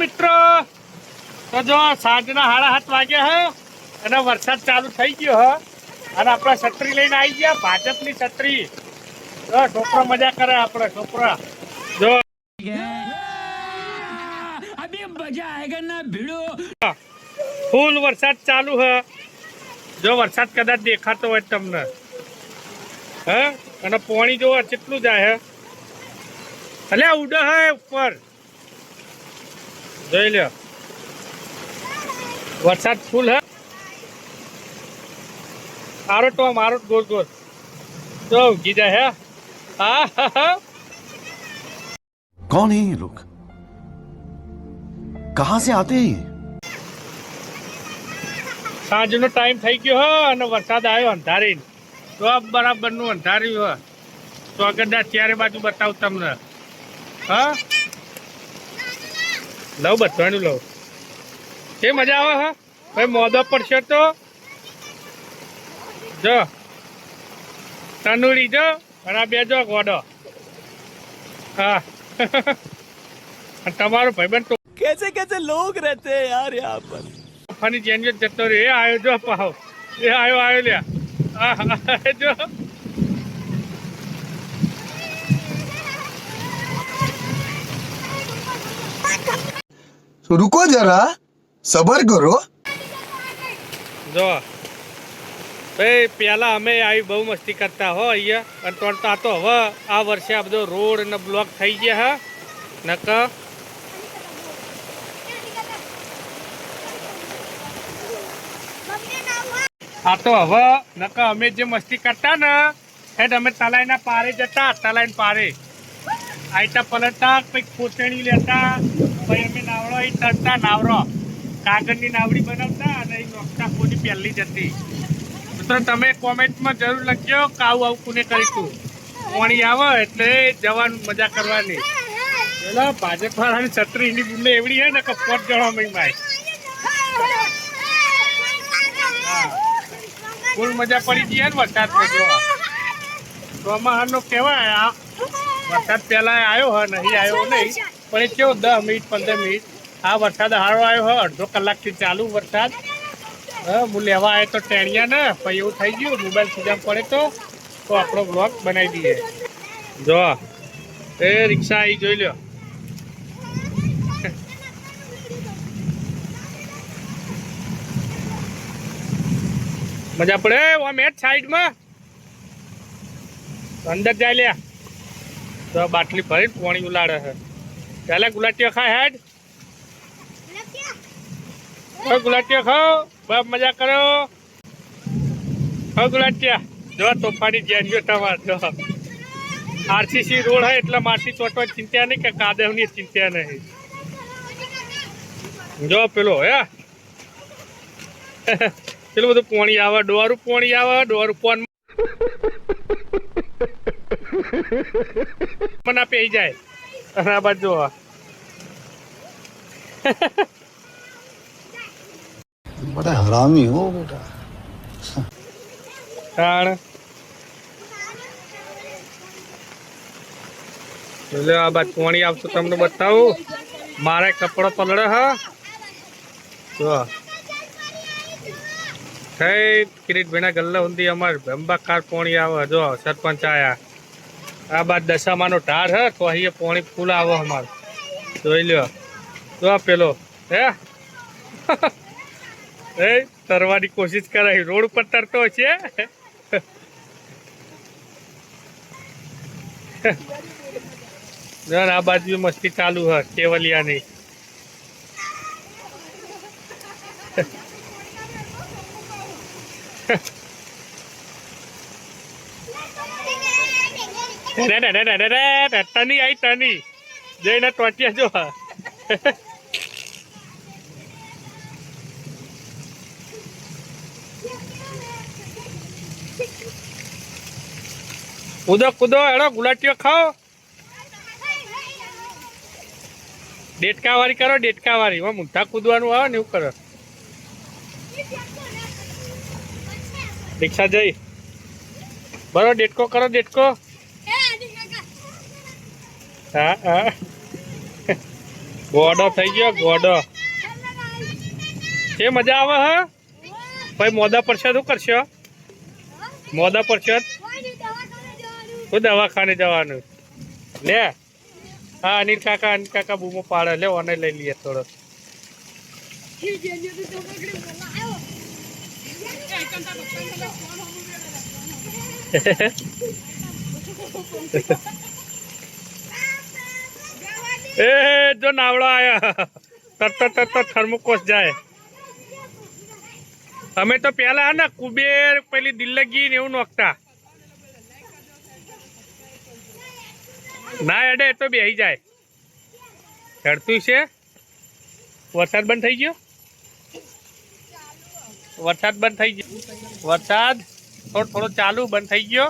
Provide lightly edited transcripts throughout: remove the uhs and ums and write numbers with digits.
મિત્રો, તો જો સાંજના 7:30 વાગ્યા હે અને વરસાદ ચાલુ થઈ ગયો હે અને આપણે છત્રી લઈને આવી ગયા, ભાજપની છત્રી. જો છોકરો મજા કરે, આપણે છોકરા જો અભી મજા આયેગા ના ભીડો. ફૂલ વરસાદ ચાલુ હે. જો વરસાદ કદાચ દેખાતો હોય તમને, હે અને પાણી જો કેટલું જાય હે. અલ્યા ઉડે હે ઉપર, જોઈ લ્યો વરસાદ ફૂલ હે. મારો તો મારો ગોળ ગોળ તો ઉગી જાય હે. હા कौन है ये लोग, कहां से आते हैं ये? સાંજનો ટાઈમ થઈ ગયો હે અને વરસાદ આવ્યો અંધારી. તો બરાબર નું અંધાર્યું હે. તો આગળ ચારે બાજુ બતાવું તમને. હા લઉં બધાનું લઉં. કે મજા આવે હા ભાઈ. મોદો પડશે તો જો તનુડી જો અને આ બે જો ગોડો. હા તમારો ભાઈબંધ તો कैसे कैसे लोग रहते हैं यार यहाँ पर. ફની જેન્જો જતો રહ્યો. એ આવ્યો જો પાહો, એ આવ્યો લ્યા. જો रुको जरा, सबर करो. જો ભાઈ પહેલા અમે આવી બહુ મસ્તી કરતા હો અહીંયા, અને તોડતા તો હવે આ વર્ષે આ બધો રોડ ને બ્લોક થઈ ગયા હા નક. આ તો હવે નક અમે જે મસ્તી કરતા ને એ અમે તલાઈના પારે જતા, તલાઈના પારે આઈટા પલટતા, કંઈક કોચણી લેતા, પછી અમે નાવડો અહીં તરતા, નાવડો કાગળની નાવડી બનાવતા અને એ નોખતા કોની પહેલી જતી. મિત્રો તમે કોમેન્ટમાં જરૂર લખજો કે આવું કોને કરીશું. પાણી આવે એટલે જવાનું, મજા કરવાની. પેલા ભાજપ વાળાની છત્રી એની બુલે એવડી હે ને કે પોટ જવા માય. ફૂલ મજા પડી ગઈ ને વરસાદમાં. જોવા ચોમાહાનો કહેવાય. આ વરસાદ પહેલા આવ્યો હ, નહીં આવ્યો નહીં, પણ એ કેવો 10 મિનિટ 15 મિનિટ. આ વરસાદ સારો આવ્યો હ, અડધો કલાકથી ચાલુ વરસાદ. હું લેવા આવ્યો તો ટેણિયા ને, પછી એવું થઈ ગયું મોબાઈલ સીધા પડે તો આપણો બ્લોગ બનાવી દઈએ. જો એ રિક્ષા આવી, જોઈ લો. મજા પડે. આમ એ સાઈડમાં અંદર જાય લ્યા. તો બાટલી ભરીને પાણી ઉલાડે છે. ચાલે ગુલાટીઓ ખાય હેડ. ગુલાટીઓ ખાઓ, બાપ મજા કરો. હા ગુલાટીયા જો તોફાની જેન્જો તમાર. જો આરસીસી રોડ હોય એટલે માટી ચોટવાની ચિંતા નહીં કે કાદવની ચિંતા નહીં. જો પેલો હે પેલું બધું પાણી આવે, ડોરું પાણી આવે, ડોરું પોન મને પી જાય. અને આ બાજુ बड़ा हरामी हो बेटा. તાણ એટલે આ બાજુ પાણી આવતું તમને બતાવું. મારે કપડો પલળે હા. જો કિરીટભાઈના ગલ્લા સુધી અમારે અંબાકાર પાણી આવે. જો સરપંચ આયા. આ બાદ દશામાનો ઢાર હે તો અહીંયા પાણી ફૂલ આવે અમારે. જોઈ લ્યો. જો પેલો હે એ તરવાની કોશિશ કરાય. રોડ ઉપર તરતો છે. આ બાજુ મસ્તી ચાલુ હે કેવલિયાની. તની આવી, તની જઈને ટોટિયા જો. કૂદો કૂદો હેડો, ગુલાટીઓ ખાઓ. ડેટકા વાળી કરો, ડેટકા વાળી. એમાં મૂંઠા કૂદવાનું આવે ને એવું કરો. રિક્ષા જઈ બરો ડેટકો કરો, ડેટકો. હા હા ગોડો થઈ ગયો ગોડો. કે મજા આવે હે ભાઈ? મોદા પડશે શું કરશો? મોદા પડશે તો દવાખાને જવાનું લે. હા અનિલ કાકા બૂમો પાડે. લે ઓને લઈ લઈએ થોડો. એ જો નાવડો આયા તરત થર્મોકોસ જાય. અમે તો પેલા ને કુબેર પેલી દિલ્લગી ને એવું નોખતા. ના એડે તો બેહી જાય. હેડતું છે. વરસાદ બંધ થઈ ગયો. વરસાદ બંધ થઈ ગયો. વરસાદ થોડો ચાલુ બંધ થઈ ગયો.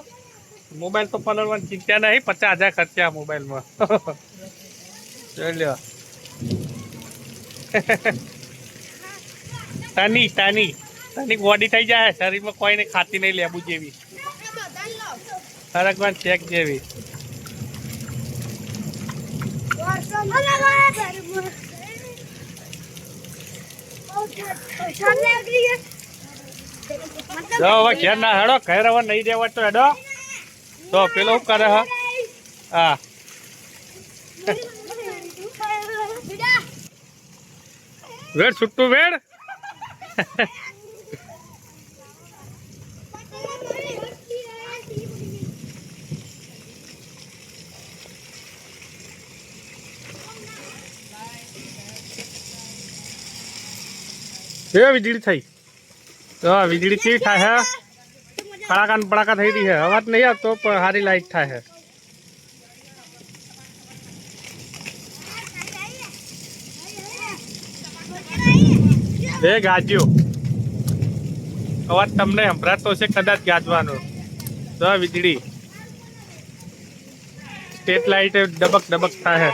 મોબાઈલ તો પલળવાની ચિંતા નહીં. 50,000 ખર્ચા મોબાઈલમાં. જોઈ લો. તાની બોડી થઈ જાય. શરીરમાં કોઈને ખાતી નહીં લેબુ જેવી. સરગવાન ચેક જેવી. જો હવે ઘેર ના હેડો. ઘેર હવે નહીં રહેવા તો હેડો. તો પેલો શું કરે? હા વેડ છૂટું વેડ. એ વીજળી થઈ. વીજળી કેવી થાય હે? પડાકા થઈ રહી છે. અવાજ નહીં આવતો પણ સારી લાઈટ થાય છે. એ ગાજ્યો અવાજ તમને સંભળાતો છે કદાચ ગાજવાનો. તો વીજળી સ્ટ્રીટ લાઈટ ડબક થાય.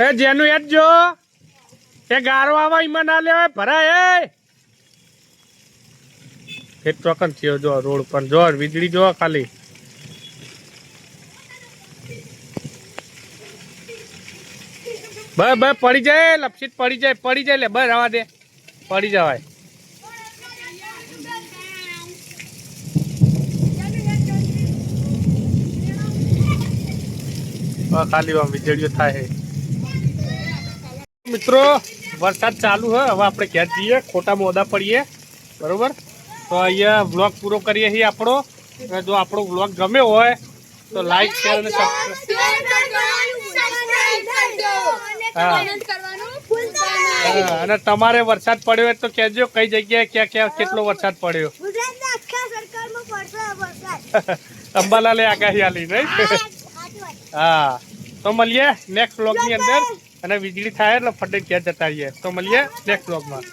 એ જેનું યાદ જો એ ગારો આવા ઈમાં ના લેવાય ભરાય. એ ચોકન થયો જો રોડ પર જો વીજળી જો ખાલી. બસ પડી જાય. લપસીટ પડી જાય લે. બસ રવા દે. પડી જવાય. ખાલી વીજળીઓ થાય. મિત્રો વરસાદ ચાલુ હે. હવે આપણે ઘેર જઈએ. ખોટા મોદા પડીએ બરોબર. તો અહીંયા વ્લોગ પૂરો કરીએ છીએ આપણો. જો આપણો વ્લોગ ગમ્યો હોય તો લાઈક શેર અને અને તમારે વરસાદ પડ્યો હોય તો કહેજો કઈ જગ્યાએ ક્યાં કેટલો વરસાદ પડ્યો. અંબાલાલે આગાહી આલી નહીં. હા તો મળીએ નેક્સ્ટ વ્લોગની અંદર. અને વીજળી થાય એટલે ફટે ઘેર જતા રહીએ. તો મળીએ નેક્સ્ટ વ્લોગમાં.